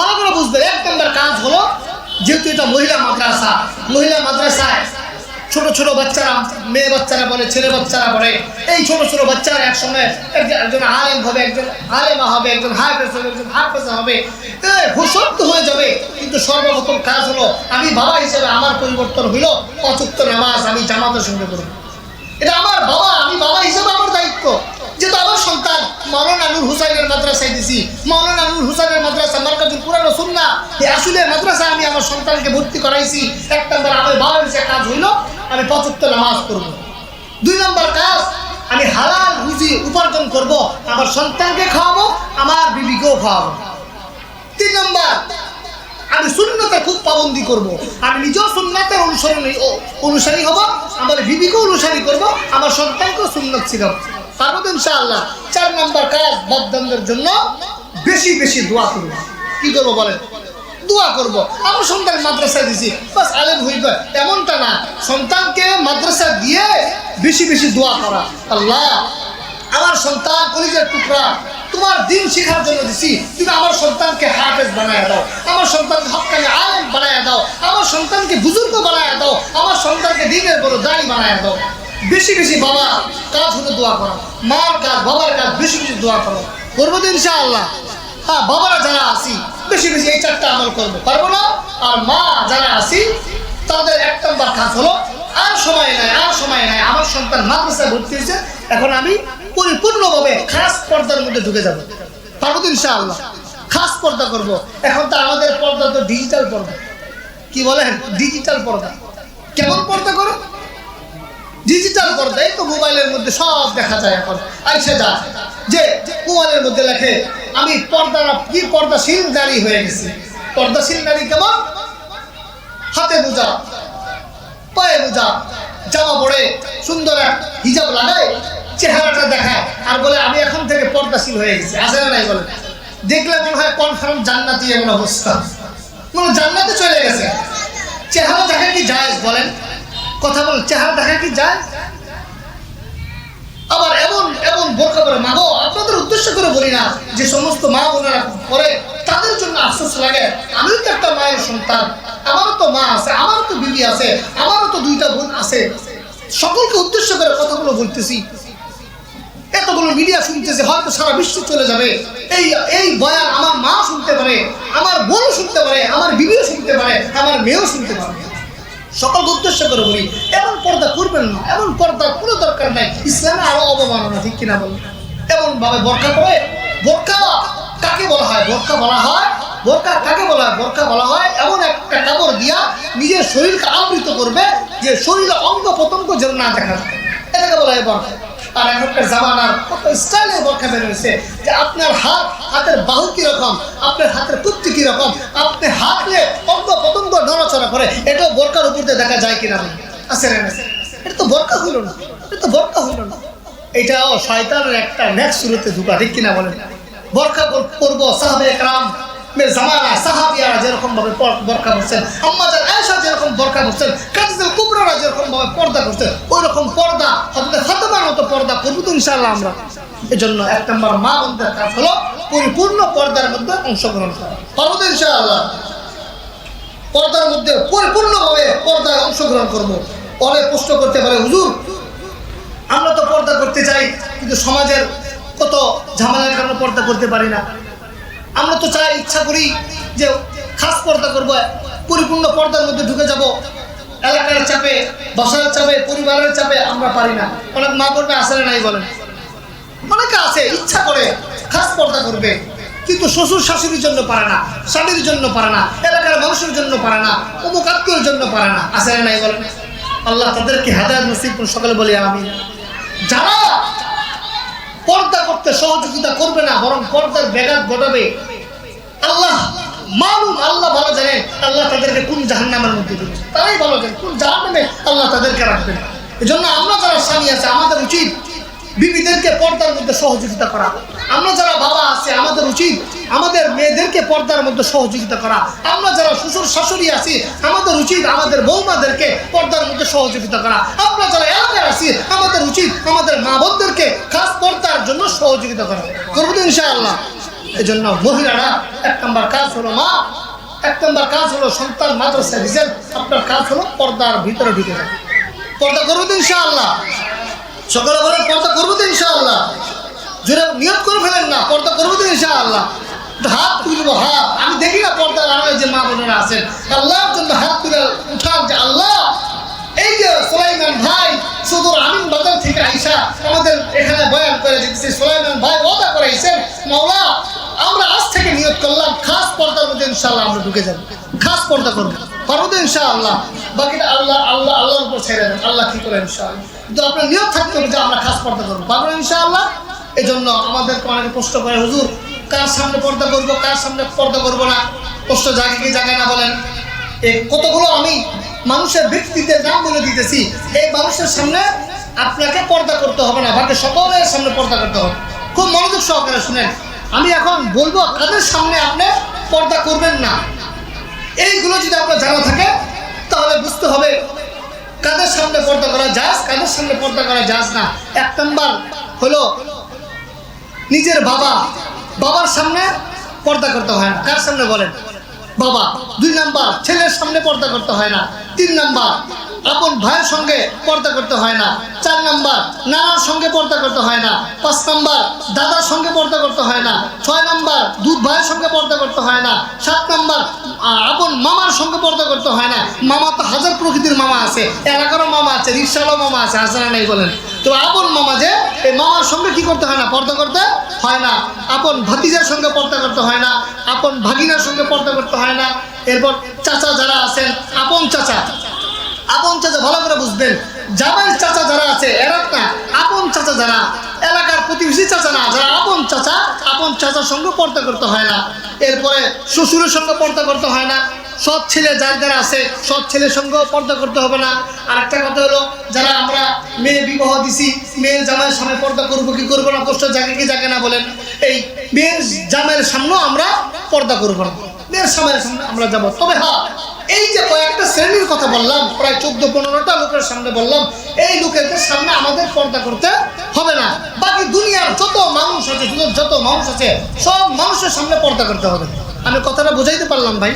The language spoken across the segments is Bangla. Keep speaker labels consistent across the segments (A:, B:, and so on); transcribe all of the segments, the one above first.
A: ভালো করে বুঝবেন। এক নম্বর কাজ হলো, যেহেতু এটা মহিলা মাদ্রাসা, মহিলা মাদ্রাসায় ছোট ছোট বাচ্চারা, মেয়ে বাচ্চারা পড়ে, ছেলে বাচ্চারা পড়ে। এই ছোট ছোট বাচ্চারা একসঙ্গে একজন আলেম হবে, একজন আলেমা হবে, একজন হাফেজ হবে, একজন হাফেজা হবে, সব তো হয়ে যাবে। কিন্তু সর্বপ্রথম কাজ হলো, আমি বাবা হিসেবে আমার পরিবর্তন হইল 5 ওয়াক্ত নামাজ আমি জামাতের সঙ্গে করব। এটা আমার বাবা, আমি বাবা হিসেবে আমার দায়িত্ব। যেহেতু আমার সন্তান মাওলানা নূর হুসাইনের মাদ্রাসায় দিছি, মাওলানা নূর হুসাইনের মাদ্রাসা মার্কাজুল কুরআন ওয়াস সুন্নাহ, এই আসলের মাদ্রাসায় আমি আমার সন্তানকে ভর্তি করাইছি। এক নম্বর আমার বাবা হিসেবে কাজ হইল আমি 5 ওয়াক্ত নামাজ করব। 2 নম্বর কাজ, আমি হালাল রুজি উপার্জন করব, আমার সন্তানকে খাওয়াবো, আমার বিবিকেও খাওয়াবো। 3 নম্বর, আমি সুন্নতে খুব পাবন্দি করব, আমি নিজেও সুন্নতের অনুসারী হব, আমার বিবিকেও অনুসারী করব, আমার সন্তানকেও সুন্নত শিখাবো। পারবো তো ইনশাআল্লাহ। 4 নম্বর কাজ, বাপ-দাদাদের জন্য বেশি বেশি দোয়া করব। কি করবো বলেন? দোয়া করব। আমার সন্তান মাদ্রাসায় দিছি বাস আলেম হইবে এমনটা না, সন্তানকে মাদ্রাসা দিয়ে বেশি বেশি দোয়া করা। আল্লাহ, আমার সন্তান কলিজার টুকরা, তোমার দিন শেখার জন্য দিছি, তুমি আমার সন্তানকে হাফেজ বানায় দাও, আমার সন্তানকে হক্কানি আলেম বানায় দাও, আমার সন্তানকে বুজুর্গ বানায় দাও, আমার সন্তানকে দিনের বড় দাঁড়ি বানায় দাও। বেশি বেশি বাবা কাজ হতে দোয়া করো, মার কাজ বাবার কাজ বেশি বেশি দোয়া করো। করবো তো ইনশাআল্লাহ। হ্যাঁ, বাবারা যারা আসি বেশি বেশি এই 4টা আমল করবো, পারবো না? আর মা যারা আসি তাদের 1 নম্বর কাজ হলো, আর সময় নাই, আর সময় নাই, আমার সন্তান মাদ্রাসায় ভর্তি হয়েছে, এখন আমি পরিপূর্ণভাবে খাস পর্দার মধ্যে ঢুকে যাব। পারবো তো ইনশাআল্লাহ। খাস পর্দা করব। এখন তো আমাদের পর্দা তো ডিজিটাল পর্দা। কি বলেন? ডিজিটাল পর্দা। কেমন পর্দা করো? ডিজিটাল পর্দায় তো মোবাইলের মধ্যে সব দেখা যায়। এখন আইসা যা যে মোবাইলের মধ্যে লেখে আমি পর্দাশীল নারী হয়ে গেছি। পর্দাশীল নারী কেমন? হাতে মোজা, পায়ে মোজা, জামা পরে, সুন্দর এক হিজাব লাগায়, চেহারাটা দেখায়, আর বলে আমি এখন থেকে পর্দাশীল হয়ে গেছি। আছে না নাই বলে? দেখলে মনে হয় কনফার্ম জান্নাতি এমন অবস্থা, মনে জান্নাতে চলে গেছে। চেহারা দেখা কি জায়েজ বলেন? কথা বলেন, চেহারা দেখা কি যায়? আবার এমন এমন বোরকা পরে, মা গো, আপনাদের উদ্দেশ্য করে বলি না, যে সমস্ত মা বোনেরা পরে তাদের জন্য আফসোস লাগে। আমিও তো একটা মায়ের সন্তান, আমারও তো মা আছে, আমারও তো বিবি আছে, আমারও তো 2টা বোন আছে। সকলকে উদ্দেশ্য করে কথাগুলো বলতেছি, এতগুলো মিডিয়া শুনতেছে, হয়তো সারা বিশ্ব চলে যাবে। এই বয়ান আমার মা শুনতে পারে, আমার বোন শুনতে পারে, আমার বিবিও শুনতে পারে, আমার মেয়েও শুনতে পারে। সকলকে উদ্দেশ্য করে বলি, এমন পর্দা করবেন না, এমন পর্দার কোনো দরকার নাই। ইসলামে আরো অবমাননা, ঠিক কিনা বলেন? এমন ভাবে বোরকা পরে, বোরকা কাকে বলা হয়? বোরকা বলা হয়, বোরকা কাকে বলা হয়? বোরকা বলা হয় এমন একটা কাপড় দিয়া নিজের শরীরকে আবৃত করবে, যে শরীরে অঙ্গ প্রত্যঙ্গ যেন না দেখা যায়, এটাকে বলা হয় বোরকা। আর এখনকার জামানার কত স্টাইলে বোরকা বের হয়েছে, যে আপনার হাতের বাহু কিরকম, আপনার হাতের কুপ্তি কিরকম, আপনি হাতলে অঙ্গ প্রত্যঙ্গ নড়াচড়া করে, এটাও বোরকার উপর দিয়ে দেখা যায় কিনা? আছে না? এটা তো বোরকা হইল না, এটা তো বোরকা হইল না। এটাও শয়তানের একটা নেক্সট শুরুতে ঢুকা, ঠিক কিনা বলেন? বোরকা পরবো, সাহাবে একরাম জামানা সাহাবিয়ারা যেরকম ভাবে বোরকা পরছেন, আম্মা জান আয়েশা যেরকম বোরকা পরছেন, খাদিজা কুবরারা যেরকম ভাবে পর্দা করছেন, ওই রকম পর্দা হযরত ফাতেমার মতো পর্দা করব তো ইনশাআল্লাহ আমরা। এজন্য 1 নম্বর মা বোনদের কাজ হলো পরিপূর্ণ পর্দার মধ্যে অংশগ্রহণ করা। পারবো তো ইনশাআল্লাহ? পর্দার মধ্যে পরিপূর্ণভাবে পর্দায় অংশগ্রহণ করব। অনেক প্রশ্ন করতে পারে, হুজুর আমরা তো পর্দা করতে চাই, কিন্তু সমাজের কত ঝামেলার কারণে পর্দা করতে পারি না। আমরা তো চাই, ইচ্ছা করি যে খাস পর্দা করবো, পরিপূর্ণ পর্দার মধ্যে ঢুকে যাব, এলাকার চাপে, বাসার চাপে, পরিবারের চাপে আমরা পারি না। অনেক মা বোনরা আসলে নাই বলেন, অনেকে আছে ইচ্ছা করে খাস পর্দা করবে, কিন্তু শ্বশুর শাশুড়ির জন্য পারে না, স্বামীর জন্য পারে না, এলাকার মানুষের জন্য পারে না, অমুক আত্মীয়র জন্য পারে না। আসলে নাই বলেন? আল্লাহ তাদেরকে হেদায়েত নসিব করুন, সকলে বলি আমিন। যারা পর্দা করতে সহযোগিতা করবে না, বরং পর্দার ব্যাঘাত ঘটাবে, আল্লাহ মালুম, আল্লাহ ভালো জানেন আল্লাহ তাদেরকে কোন জাহান্নামের মধ্যে দেবেন, তারাই ভালো জানেন কোন জাহান্নামে আল্লাহ তাদেরকে রাখবেন। এজন্য আমরা যারা স্বামী আছে, আমাদের উচিত বিবিদেরকে পর্দার মধ্যে সহযোগিতা করা। আমরা যারা বাবা আছে, আমাদের উচিত আমাদের মেয়েদেরকে পর্দার মধ্যে সহযোগিতা করা। আমরা যারা শ্বশুর শাশুড়ি আছি, আমাদের উচিত আমাদের বৌমাদেরকে পর্দার মধ্যে সহযোগিতা করা। আমরা যারা এলাকায় আছি, আমাদের উচিত আমাদের মা বোনদেরকে খাস পর্দার জন্য সহযোগিতা করা। করবো তো ইনশাআল্লাহ? এই জন্য মহিলারা 1 নম্বর কাজ হলো মা, 1 নম্বর কাজ হলো সন্তান মাদ্রাসায় দিয়েছেন, আপনার কাজ হলো পর্দার ভিতরে ঢুকে যাবে। পর্দা করবো তো ইনশাআল্লাহ, সকালে বলেন পর্দা করবো তো ইনশাআল্লাহ, জোরে নিয়ত করে ফেলেন না, পর্দা করবো তো ইনশাআল্লাহ। হাত তুলবো, হাত আমি দেখি না পর্দার আড়ালে যে মা বোনেরা আছেন, আল্লাহর জন্য হাত তুলে উঠান যে আল্লাহ, এই যে সুলাইমান ভাই সুদূর আমিন বাজার থেকে আইসা আমাদের এখানে বয়ান করে দিতেছে, সুলাইমান ভাই ওয়াদা করাইছেন মাওলা আমরা আজ থেকে নিয়ত করলাম খাস পর্দার মধ্যে ইনশাআল্লাহ আমরা ঢুকে যাব, খাস পর্দা করবো, পারবো তো ইনশাআল্লাহ। বাকিটা আল্লাহ আল্লাহ আল্লাহর উপর ছেড়ে দেন, আল্লাহ কি করে ইনশাআল্লাহ। কিন্তু আপনার নিয়ত থাকতে হবে যে আমরা খাস পর্দা করবো, পারবো ইনশাআল্লাহ। এই জন্য আমাদেরকে অনেকে প্রশ্ন করে হুজুর কার সামনে পর্দা করবো, কার সামনে পর্দা করবো না, প্রশ্ন জাগে কি জাগে না বলেন। এই কতগুলো আমি মানুষের ব্যক্তিদের নাম বলে দিতেছি, এই মানুষের সামনে আপনাকে পর্দা করতে হবে না, বাকি সকলের সামনে পর্দা করতে হবে। খুব মনোযোগ সহকারে শুনেন, আমি এখন বলবো কাদের সামনে আপনি পর্দা করবেন না। এইগুলো যদি আপনার জানা থাকে তাহলে বুঝতে হবে কাদের সামনে পর্দা করা যায়, কাদের সামনে পর্দা করা যায় না। 1 নম্বর হলো নিজের বাবার সামনে পর্দা করতে হয় না। কার সামনে বলেন? বাবা। 2 নম্বর ছেলের সামনে পর্দা করতে হয় না। 3 নম্বর আপন ভাইয়ের সঙ্গে পর্দা করতে হয় না। 4 নম্বর নানার সঙ্গে পর্দা করতে হয় না। 5 নম্বর দাদার সঙ্গে পর্দা করতে হয় না। 6 নম্বর দুধ ভাইয়ের সঙ্গে পর্দা করতে হয় না। 7 নম্বর আপন মামার সঙ্গে পর্দা করতে হয় না। মামা তো হাজার প্রকৃতির মামা আছে, এলাকারও মামা আছে, রিক্সারও মামা আছে, আছে না নাই বলেন? তো আপন মামা যে এই মামার সঙ্গে কি করতে হয় না? পর্দা করতে হয় না। আপন ভাতিজার সঙ্গে পর্দা করতে হয় না। আপন ভাগিনার সঙ্গে পর্দা করতে হয় না। এরপর চাচা যারা আছেন, আপন চাচা ভালো করে বুঝবেন, জামাইয়ের চাচা যারা আছে এরা না, আপন চাচা যারা এলাকার প্রতিবেশী চাচা না, যারা আপন চাচার সঙ্গে পর্দা করতে হয় না। এরপরে শ্বশুরের সঙ্গে পর্দা করতে হয় না। সৎ ছেলে যারা আছে সৎ ছেলের সঙ্গেও পর্দা করতে হবে না। আর একটা কথা হলো, যারা আমরা মেয়ে বিবাহ দিছি, মেয়ের জামাইয়ের সামনে পর্দা করবো কি করবো না, প্রশ্ন জাগে কি জাগে না বলেন? এই মেয়ের জামাইয়ের সামনেও আমরা পর্দা করবো না, মেয়ের সামনের সামনে আমরা যাবো। তবে হ্যাঁ, এই যে কয়েকটা শ্রেণীর কথা বললাম, প্রায় 14-15টা লোকের সামনে বললাম, এই লোকেদের সামনে আমাদের পর্দা করতে হবে না। বাকি দুনিয়ার যত মানুষ আছে সব মানুষের সামনে পর্দা করতে হবে। আমি কথাটা বুঝাইতে পারলাম ভাই?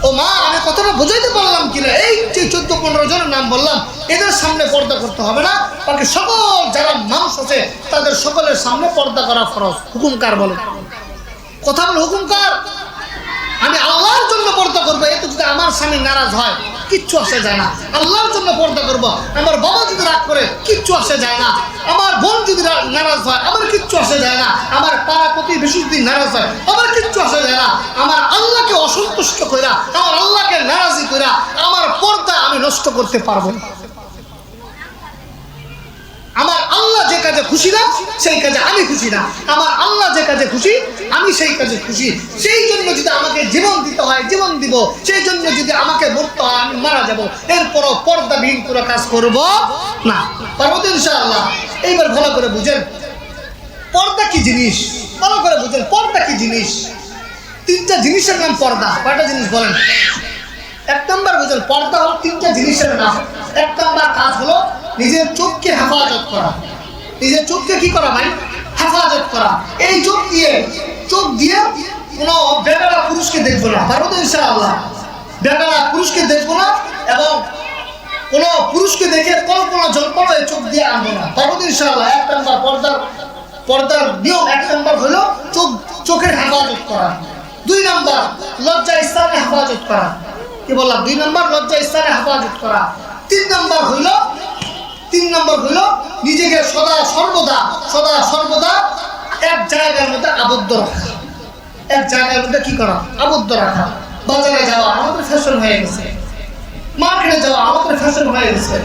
A: ও মা, আমি কথাটা বুঝাইতে পারলাম কিনা? এই যে 14-15 জনের নাম বললাম, এদের সামনে পর্দা করতে হবে না। বাকি সকল যারা মানুষ আছে তাদের সকলের সামনে পর্দা করা ফরজ। হুকুমকার বলে কথা বলে, হুকুমকার আমি আল্লাহর জন্য পর্দা করবো, এতে যদি আমার স্বামী নারাজ হয় কিচ্ছু আসে যায় না। আল্লাহর জন্য পর্দা করবো, আমার বাবা যদি রাগ করে কিচ্ছু আসে যায় না। আমার বোন যদি নারাজ হয় আমার কিচ্ছু আসে যায় না। আমার পাড়া প্রতিবেশী যদি নারাজ হয় আমার কিচ্ছু আসে যায় না। আমার আল্লাহকে অসন্তুষ্ট কইরা, আমার আল্লাহকে নারাজি কইরা আমার পর্দা আমি নষ্ট করতে পারবো না। আমার আল্লাহ যে কাজে খুশি না সেই কাজে আমি খুশি না। আমার আল্লাহ যে কাজে খুশি আমি সেই কাজে খুশি। সেই জন্য যদি আমাকে জীবন দিতে হয় জীবন দিব, সেই জন্য যদি আমাকে মরতে হয় আমি মারা যাব। এরপরও পর্দাবিহীন কোনো কাজ করব না। পারবো তো ইনশাআল্লাহ? এইবার ভালো করে বুঝেন পর্দা কি জিনিস, ভালো করে বুঝেন পর্দা কি জিনিস। 3টা জিনিসের নাম পর্দা। কয়টা জিনিস বলেন? 1 নম্বর বুঝেন, পর্দা হলো 3টা জিনিসের নাম। 1 নম্বর কাজ হলো নিজের চোখকে হেফাজত করা। নিজের চোখকে কি করা ভাই? হেফাজত করা। এই চোখ দিয়ে কোনো বেগারা পুরুষকে দেখবো না। পারবো তো ইনশাআল্লাহ? বেগারা পুরুষকে দেখবো না এবং কোনো পুরুষকে দেখে কল্পনা জল্পনা এই চোখ দিয়ে আনবো না। পারবো তো ইনশাআল্লাহ? 1 নম্বর পর্দার নিয়ম 1 নম্বর হলো চোখের হেফাজত করা। 2 নম্বর লজ্জা স্থানে হেফাজত করা। কি বললাম? 2 নম্বর লজ্জা স্থানে হেফাজত করা। 3 নম্বর হইল নিজেকে সদা সর্বদা এক জায়গার মধ্যে আবদ্ধ রাখা। এক জায়গার মধ্যে কি করা? আবদ্ধ রাখা। বাজারে যাওয়া আমাদের ফ্যাশন হয়ে গেছে, মার্কেটে যাওয়া আমাদের ফ্যাশন হয়ে গেছে।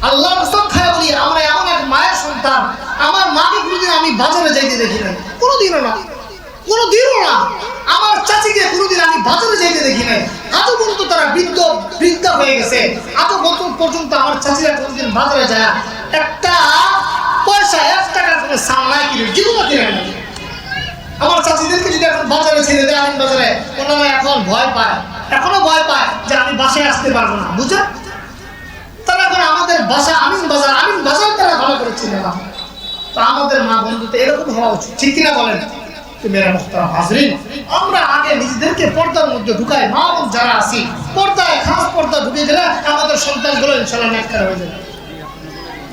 A: আল্লাহর কসম খায় বলি, আমরা এমন এক মায়ের সন্তান, আমার মাকে কোনোদিন আমি বাজারে যাইতে দেখি নাই, কোনোদিনও না। আমার চাচিকে কোনোদিন আমি বাজারে যাইতে দেখি নাই। আজও পর্যন্ত তারা বৃদ্ধা হয়ে গেছে, আজও পর্যন্ত আমার চাচিরা কোনোদিন বাজারে যায় একটা পয়সা 1 টাকার কোনো সামলায় কিনে জীবনে কিনে না। আমার চাচিদেরকে যদি এখন বাজারে ছেড়ে দেয়, আমিন বাজারে, ওনারা এখনো ভয় পায় যে আমি বাসায় আসতে পারবো না। বুঝেন? তারা এখন আমাদের বাসা আমিন বাজার তারা ভালো করে চিনে না। তো আমাদের মা বন্ধু তো এরকম হওয়া উচিত, ঠিক কিনা বলেন? তো মেরা মুহতারাম হাজরিন, আমরা আগে নিজেদেরকে পর্দার মধ্যে ঢুকাই, মা বোন যারা আছি পর্দায়, খাস পর্দা ঢুকে গেলে আমাদের সন্তানগুলো ইনশাআল্লাহ নেককার হয়ে যাবে,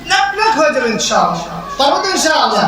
A: নেক হয়ে যাবে ইনশাআল্লাহ। পারবো তো ইনশাআল্লাহ?